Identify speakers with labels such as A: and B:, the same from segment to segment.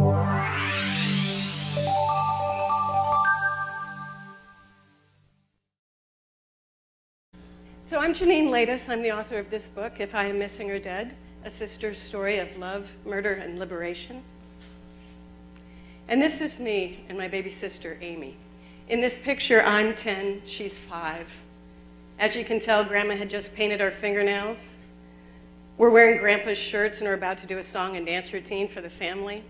A: So I'm Janine Latus. I'm the author of this book, If I Am Missing or Dead, a sister's story of love, murder, and liberation. And this is me and my baby sister, Amy. In this picture, I'm 10, she's 5. As you can tell, Grandma had just painted our fingernails. We're wearing Grandpa's shirts and are about to do a song and dance routine for the family.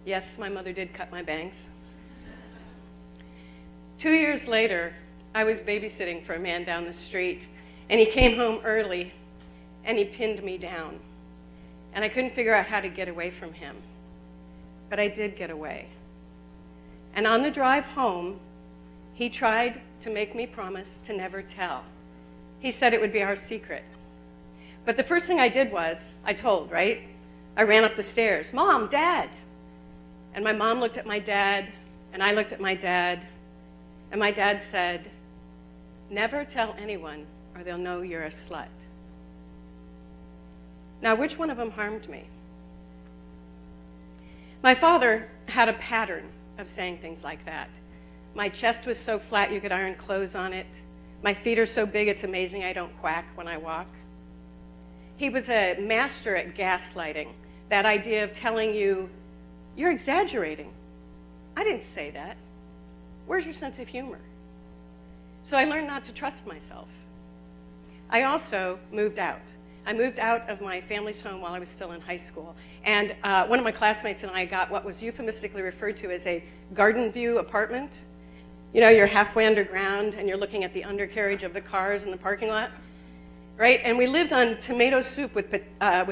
A: Yes, my mother did cut my bangs. 2 years later, I was babysitting for a man down the street, and he came home early, and he pinned me down. And I couldn't figure out how to get away from him. But I did get away. And on the drive home, he tried to make me promise to never tell. He said it would be our secret. But the first thing I did was, I told, right? I ran up the stairs, Mom, Dad. And my mom looked at my dad, and I looked at my dad, and my dad said, never tell anyone or they'll know you're a slut. Now, which one of them harmed me? My father had a pattern of saying things like that. My chest was so flat you could iron clothes on it. My feet are so big it's amazing I don't quack when I walk. He was a master at gaslighting, that idea of telling you, you're exaggerating. I didn't say that. Where's your sense of humor? So I learned not to trust myself. I also moved out. I moved out of my family's home while I was still in high school. And one of my classmates and I got what was euphemistically referred to as a garden view apartment. You know, you're halfway underground and you're looking at the undercarriage of the cars in the parking lot, right? And we lived on tomato soup with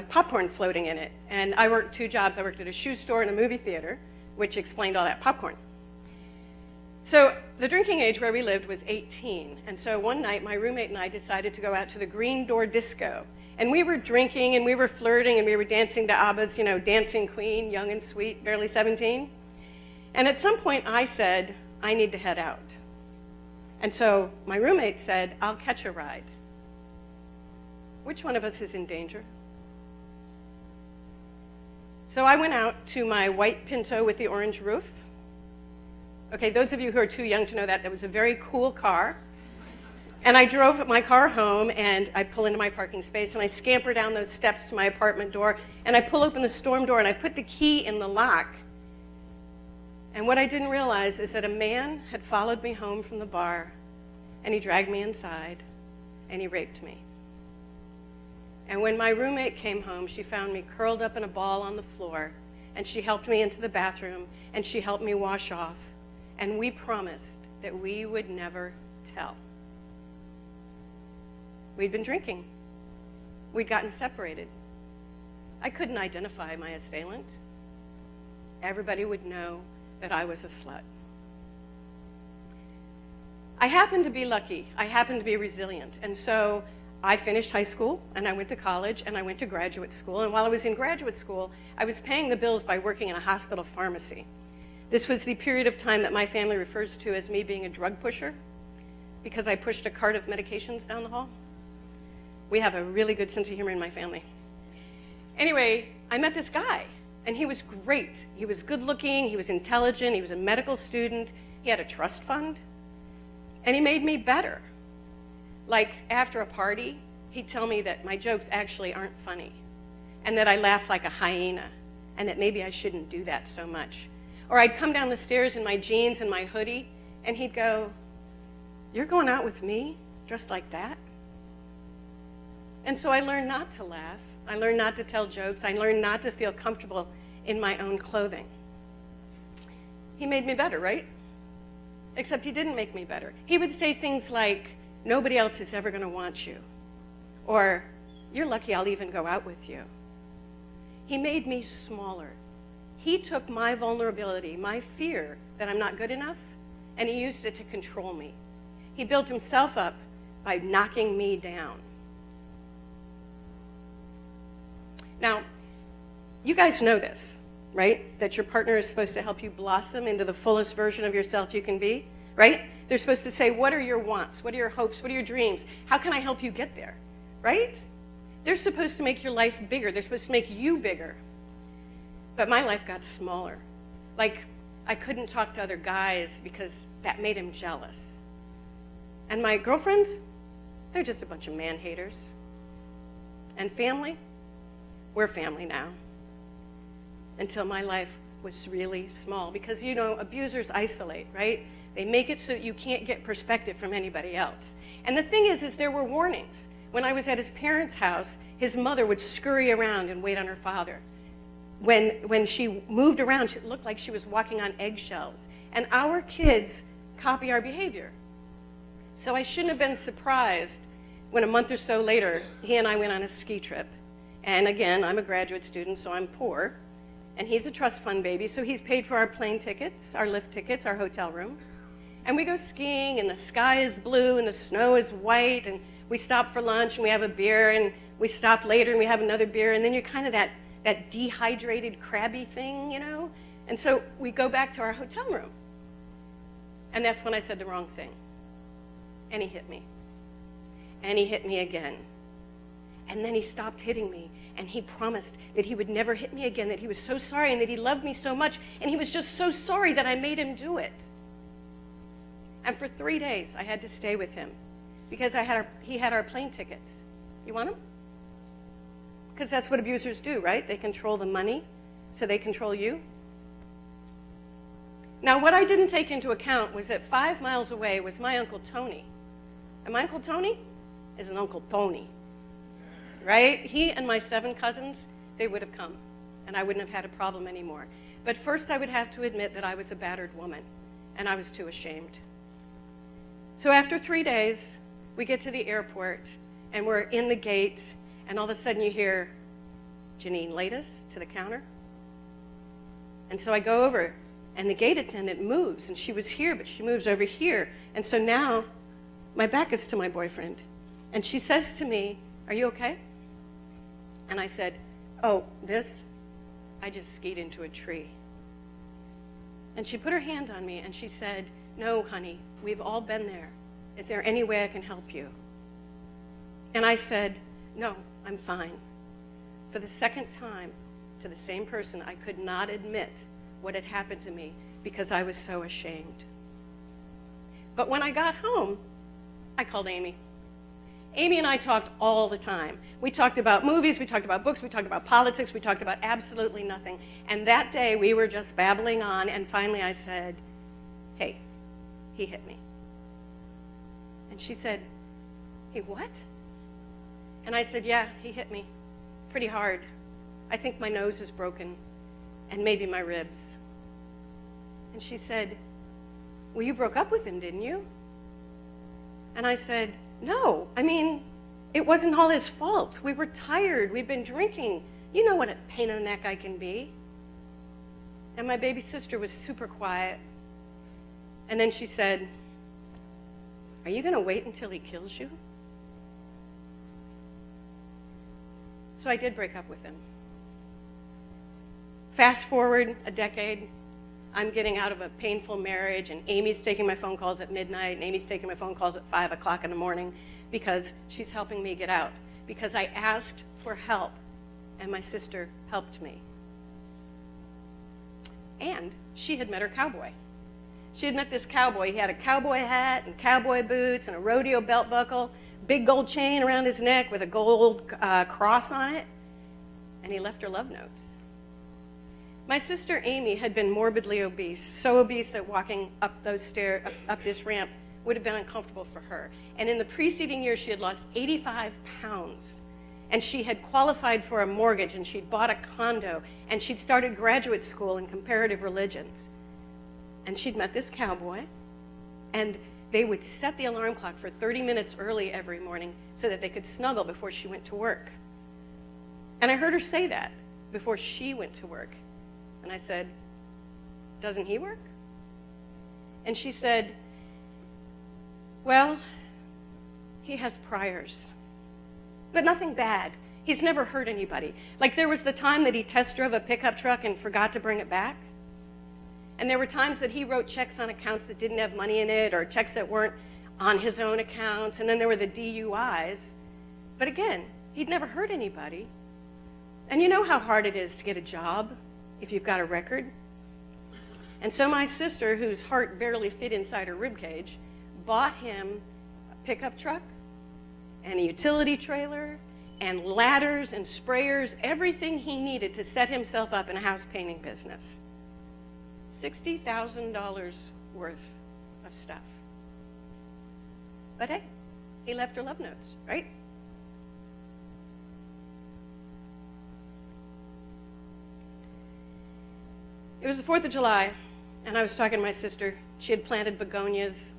A: popcorn floating in it. And I worked 2 jobs. I worked at a shoe store and a movie theater, which explained all that popcorn. So the drinking age where we lived was 18. And so one night, my roommate and I decided to go out to the Green Door Disco. And we were drinking, and we were flirting, and we were dancing to ABBA's, Dancing Queen, young and sweet, barely 17. And at some point, I said, I need to head out. And so my roommate said, I'll catch a ride. Which one of us is in danger? So I went out to my white Pinto with the orange roof. Okay, those of you who are too young to know that was a very cool car. And I drove my car home, and I pull into my parking space, and I scamper down those steps to my apartment door, and I pull open the storm door, and I put the key in the lock. And what I didn't realize is that a man had followed me home from the bar, and he dragged me inside, and he raped me. And when my roommate came home, she found me curled up in a ball on the floor, and she helped me into the bathroom, and she helped me wash off. And we promised that we would never tell. We'd been drinking. We'd gotten separated. I couldn't identify my assailant. Everybody would know that I was a slut. I happened to be lucky. I happened to be resilient. And so I finished high school, and I went to college, and I went to graduate school. And while I was in graduate school, I was paying the bills by working in a hospital pharmacy. This was the period of time that my family refers to as me being a drug pusher, because I pushed a cart of medications down the hall. We have a really good sense of humor in my family. Anyway, I met this guy, and he was great. He was good looking, he was intelligent, he was a medical student, he had a trust fund, and he made me better. Like after a party, he'd tell me that my jokes actually aren't funny, and that I laugh like a hyena, and that maybe I shouldn't do that so much. Or I'd come down the stairs in my jeans and my hoodie, and he'd go, "You're going out with me, dressed like that?" And so I learned not to laugh. I learned not to tell jokes. I learned not to feel comfortable in my own clothing. He made me better, right? Except he didn't make me better. He would say things like, "Nobody else is ever going to want you," or "You're lucky I'll even go out with you." He made me smaller. He took my vulnerability, my fear that I'm not good enough, and he used it to control me. He built himself up by knocking me down. Now, you guys know this, right? That your partner is supposed to help you blossom into the fullest version of yourself you can be, right? They're supposed to say, what are your wants? What are your hopes? What are your dreams? How can I help you get there, right? They're supposed to make your life bigger. They're supposed to make you bigger. But my life got smaller. Like, I couldn't talk to other guys because that made him jealous. And my girlfriends, they're just a bunch of man-haters. And family, we're family now. Until my life was really small. Because, you know, abusers isolate, right? They make it so that you can't get perspective from anybody else. And the thing is there were warnings. When I was at his parents' house, his mother would scurry around and wait on her father. When she moved around, it looked like she was walking on eggshells. And our kids copy our behavior. So I shouldn't have been surprised when a month or so later, he and I went on a ski trip. And again, I'm a graduate student, so I'm poor. And he's a trust fund baby, so he's paid for our plane tickets, our lift tickets, our hotel room. And we go skiing, and the sky is blue, and the snow is white, and we stop for lunch, and we have a beer, and we stop later, and we have another beer, and then you're kind of that dehydrated, crabby thing, you know? And so we go back to our hotel room. And that's when I said the wrong thing. And he hit me. And he hit me again. And then he stopped hitting me, and he promised that he would never hit me again, that he was so sorry and that he loved me so much, and he was just so sorry that I made him do it. And for 3 days, I had to stay with him because he had our plane tickets. You want them? Because that's what abusers do, right? They control the money, so they control you. Now, what I didn't take into account was that 5 miles away was my Uncle Tony. And my Uncle Tony is an Uncle Tony, right? He and my 7 cousins, they would have come, and I wouldn't have had a problem anymore. But first, I would have to admit that I was a battered woman, and I was too ashamed. So after 3 days, we get to the airport, and we're in the gate, and all of a sudden you hear, Janine Latus to the counter. And so I go over, and the gate attendant moves, and she was here, but she moves over here. And so now my back is to my boyfriend. And she says to me, "Are you okay?" And I said, "Oh, this? I just skied into a tree." And she put her hand on me, and she said, "No, honey, we've all been there. Is there any way I can help you?" And I said, "No, I'm fine." For the second time, to the same person, I could not admit what had happened to me because I was so ashamed. But when I got home, I called Amy. Amy and I talked all the time. We talked about movies, we talked about books, we talked about politics, we talked about absolutely nothing. And that day, we were just babbling on, and finally I said, "Hey, he hit me." And she said, "He what?" And I said, "Yeah, he hit me pretty hard. I think my nose is broken and maybe my ribs." And she said, "Well, you broke up with him, didn't you?" And I said, "No, I mean, it wasn't all his fault. We were tired. We'd been drinking. You know what a pain in the neck I can be." And my baby sister was super quiet. And then she said, "Are you going to wait until he kills you?" So I did break up with him. Fast forward a decade, I'm getting out of a painful marriage, and Amy's taking my phone calls at midnight, and Amy's taking my phone calls at 5 o'clock in the morning because she's helping me get out. Because I asked for help, and my sister helped me. And she had met her cowboy. She had met this cowboy. He had a cowboy hat and cowboy boots and a rodeo belt buckle, big gold chain around his neck with a gold cross on it, and he left her love notes. My sister Amy had been morbidly obese, so obese that walking up those stairs, up this ramp, would have been uncomfortable for her. And in the preceding year, she had lost 85 pounds. And she had qualified for a mortgage, and she'd bought a condo, and she'd started graduate school in comparative religions. And she'd met this cowboy, and they would set the alarm clock for 30 minutes early every morning so that they could snuggle before she went to work. And I heard her say that before she went to work. And I said, "Doesn't he work?" And she said, "Well, he has priors, but nothing bad. He's never hurt anybody. Like there was the time that he test drove a pickup truck and forgot to bring it back. And there were times that he wrote checks on accounts that didn't have money in it or checks that weren't on his own accounts. And then there were the DUIs. But again, he'd never hurt anybody. And you know how hard it is to get a job if you've got a record. And so my sister, whose heart barely fit inside her ribcage, bought him a pickup truck and a utility trailer and ladders and sprayers, everything he needed to set himself up in a house painting business. $60,000 worth of stuff. But hey, he left her love notes, right? It was the 4th of July, and I was talking to my sister. She had planted begonias.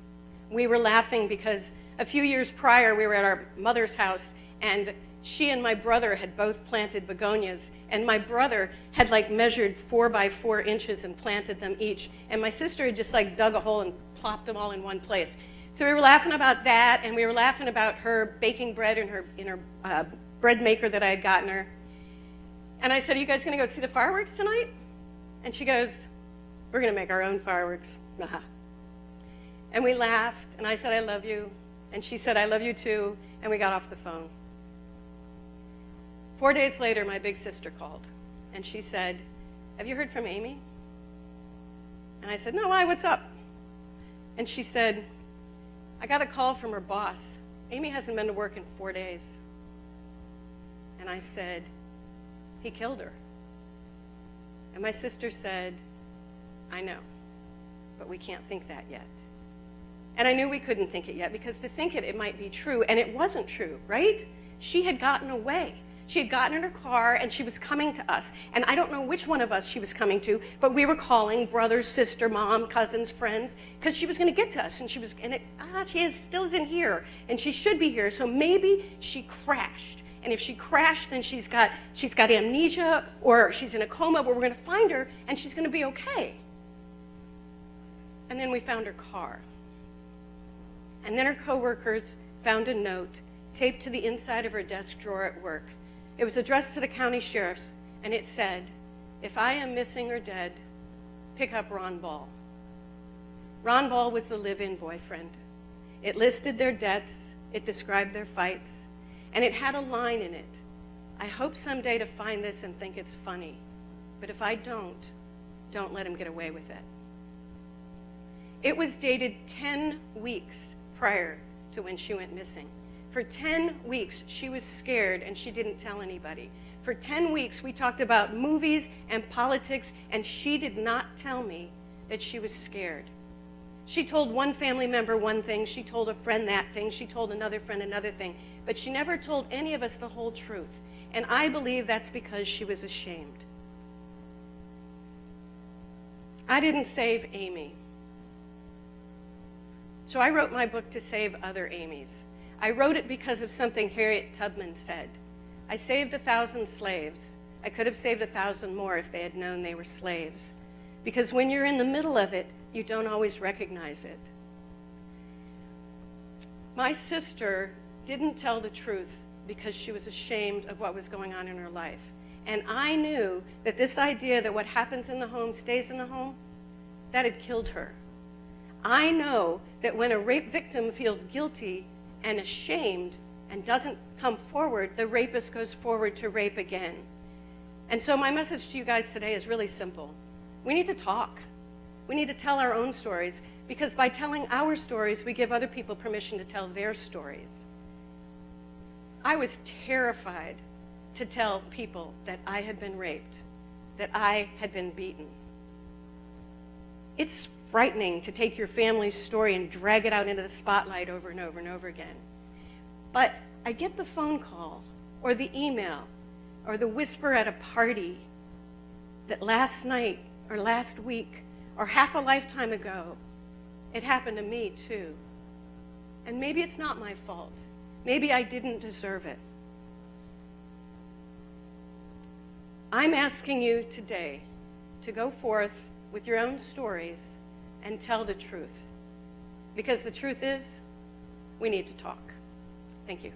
A: We were laughing because a few years prior, we were at our mother's house, and she and my brother had both planted begonias, and my brother had measured 4 by 4 inches and planted them each, and my sister had just dug a hole and plopped them all in one place. So we were laughing about that, and we were laughing about her baking bread in her bread maker that I had gotten her. And I said, "Are you guys going to go see the fireworks tonight?" And she goes, "We're going to make our own fireworks." And we laughed, and I said, "I love you." And she said, "I love you too." And we got off the phone. 4 days later, my big sister called, and she said, "Have you heard from Amy?" And I said, "No, why? What's up?" And she said, "I got a call from her boss. Amy hasn't been to work in 4 days." And I said, "He killed her." And my sister said, "I know, but we can't think that yet." And I knew we couldn't think it yet, because to think it, it might be true, and it wasn't true, right? She had gotten away. She had gotten in her car, and she was coming to us. And I don't know which one of us she was coming to, but we were calling brothers, sister, mom, cousins, friends, because she was going to get to us. And she still isn't here, and she should be here. So maybe she crashed. And if she crashed, then she's got amnesia, or she's in a coma, but we're going to find her, and she's going to be okay. And then we found her car. And then her coworkers found a note taped to the inside of her desk drawer at work. It was addressed to the county sheriffs, and it said, "If I am missing or dead, pick up Ron Ball." Ron Ball was the live-in boyfriend. It listed their debts, it described their fights, and it had a line in it. "I hope someday to find this and think it's funny, but if I don't let him get away with it." It was dated 10 weeks prior to when she went missing. For 10 weeks, she was scared and she didn't tell anybody. For 10 weeks, we talked about movies and politics, and she did not tell me that she was scared. She told one family member one thing, she told a friend that thing, she told another friend another thing, but she never told any of us the whole truth. And I believe that's because she was ashamed. I didn't save Amy. So I wrote my book to save other Amys. I wrote it because of something Harriet Tubman said. "I saved 1,000 slaves. I could have saved 1,000 more if they had known they were slaves. Because when you're in the middle of it, you don't always recognize it." My sister didn't tell the truth because she was ashamed of what was going on in her life. And I knew that this idea that what happens in the home stays in the home, that had killed her. I know that when a rape victim feels guilty and ashamed and doesn't come forward, the rapist goes forward to rape again. And so my message to you guys today is really simple. We need to talk. We need to tell our own stories, because by telling our stories, we give other people permission to tell their stories. I was terrified to tell people that I had been raped, that I had been beaten. It's frightening to take your family's story and drag it out into the spotlight over and over and over again. But I get the phone call or the email or the whisper at a party that last night or last week or half a lifetime ago, it happened to me too. And maybe it's not my fault. Maybe I didn't deserve it. I'm asking you today to go forth with your own stories and tell the truth. Because the truth is, we need to talk. Thank you.